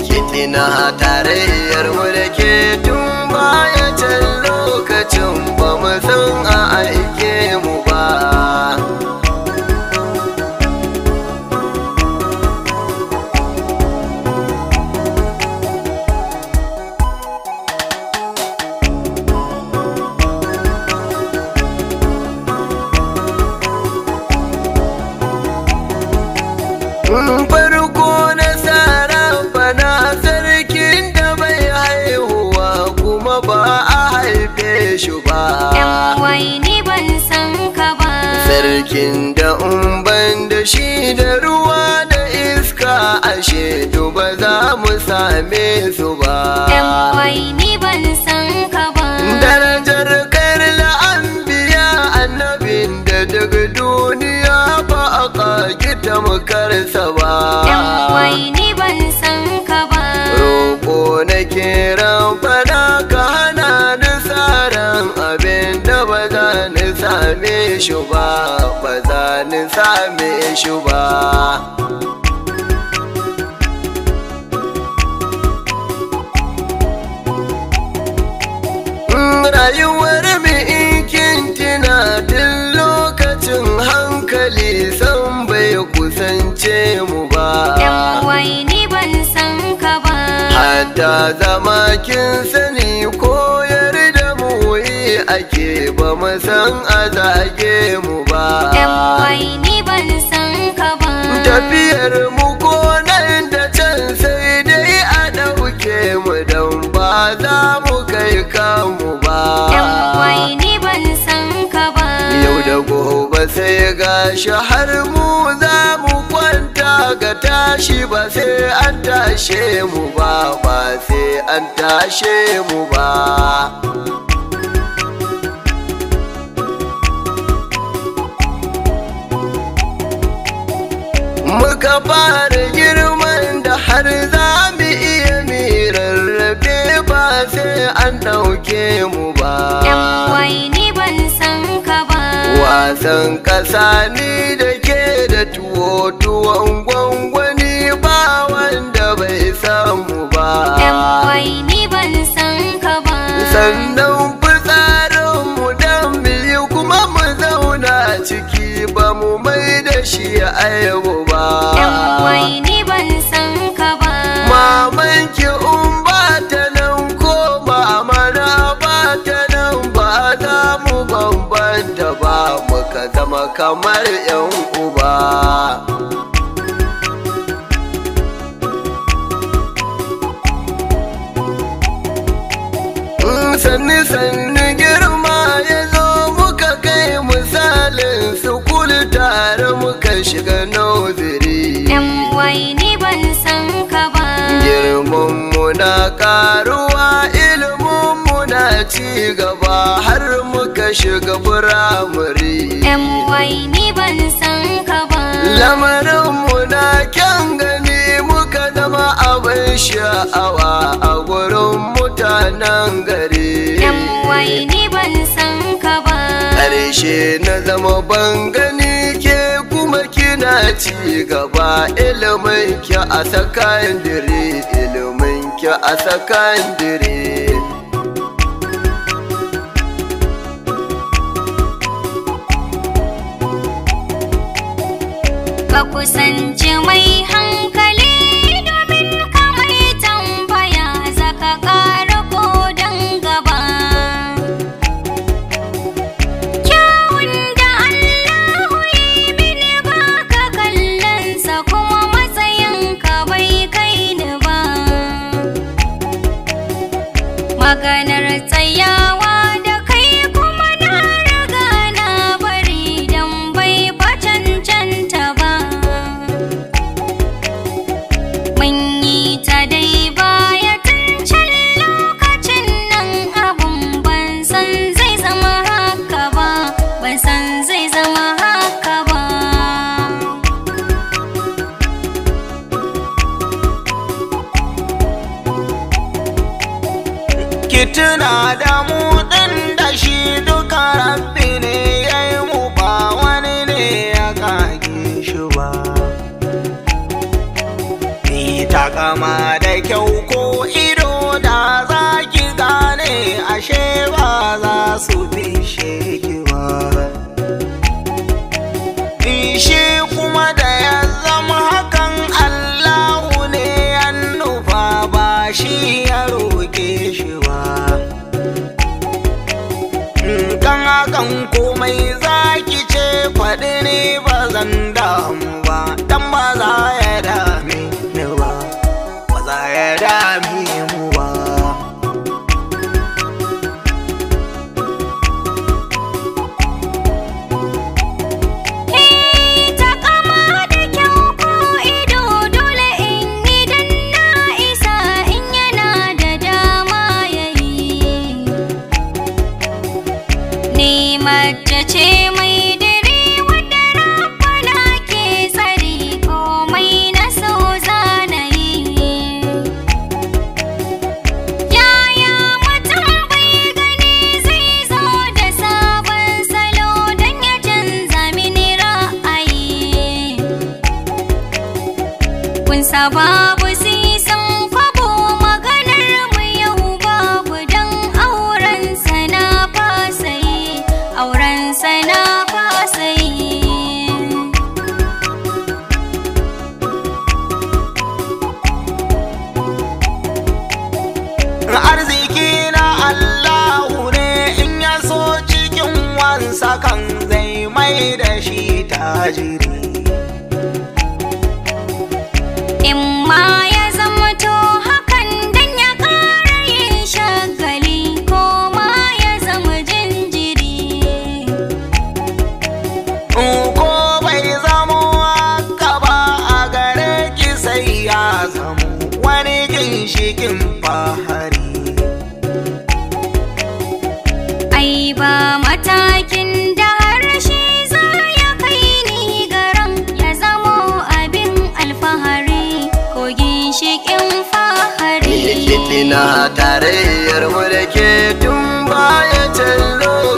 kitina tarayyar mu da ke tun baya can lokacin ba mu san a aike mu ba. Farko na tsara bana sarkin da bai haihuwa kuma ba a haife shi ba. Ni ban san ka ba. Sarkin da ban da shi da ruwa da iska ashe ba za mu same su ba. Ni ban san ka ba. Darajar karla anbiya annabin da daga duniya ba a kage tamkarsa ba. Ni ban san ka ba. Roƙo na kiran fada ka hana ni tsaron abin da ba za ni same shi ba, ba za ni same shi ba. Rayuwar mu in tina tun lokacin hankali san bai kusance mu ba. Ni ban san ka ba. Hatta zama kin sani koyar da mu yi ake ba mu san a zage mu ba. Ni ban san ka ba. Tafiyar mu ko nan da can sai dai a ɗauke mu don ba za mu kai kanmu ba. Ni ban san ka ba. Yau da gobe sai gashi har mu za mu kwanta ga tashi ba sai an tashe mu ba, ba sai an tashe mu ba. Muka fara girman da har za mu iya mirarrabe ba sai an ɗauke mu ba. Ni ban san ka ba. Wasan ƙasa ni da ke da tuwon gwangwani ba wanda bai samu ba. Ni ban san ka ba. Sannan fitsarinmu don biyu kuma mu zauna ciki ba mu mai da shi aibu ba. Ni ban san ka ba. Mamanki ba ta nan ko mamana ba ta nan ba za mu bambanta ba, muka zama kamar 'yan uba. Sannu girma ya zo muka kai misalin sukul tare muka shiga noziri. Ni ban san ka ba. Girmanmu na karuwa iliminmu na ci gaba har muka shiga firamare. Ni ban san ka ba. Lamarinmu na kyan gani muka zama abin sha'awa a gurin mutanen gari. Ni ban san ka ba. Ƙarshe na zama ban gani ke kuma kina ci gaba ilimin ki a sakandire, ilimin ki a sakandire. Ka kusanci mai hankali domin ka mai tambaya zaka ƙara ko dan gaba. Kyawun da Allahu yi mini baka kallonsa kuma matsayinka bai kai ni ba. Maganar tsayawa da kai kuma na riga na bari dan bai fa cancanta ba. Mun yi ta dai baya tun can lokacin nan abun ban san zai zama haka ba, ban san zai zama haka ba. Ki tuna da mu ɗin da shi duka rabbi ne ya yi mu ba wani ne ya kage shi ba. Ni takama da kyau ko ido da za ki gane ashe ba za su fishe ki ba. Shi kuma da ya zama hakan Allahu ne ya nufa ba shi ya roƙe shi ba. Kan hakan komai za ki ce faɗi ne ba zan damu ba, dan ba za ya dame ni ba, ba za ya dame mu ba. Mace ce mai dire wadda Rabbana ke tsari komai na so zanayi. Yaya mutum bai gani zai zo da sabon salo don ya canza mini ra'ayi. Kun babu sisan kwabo maganar mu yau babu don aurensa na fasa yi. Aurensa na fasa yi. Arziki na Allahu ne in ya so cikin wansa kan zai mai da shi tajiri. In ma ya zama to hakan dan ya ƙara yin shagali ko ma ya zama jinjiri. Ko bai zamo haka ba a gare ki sai ya zamo wani ginshikin fahari. Ai ba matakin da harshe za ya kai ni garan ya zamo abin alfahari ko ginshikin fahari. Ina tarayyar mu da ke tun baya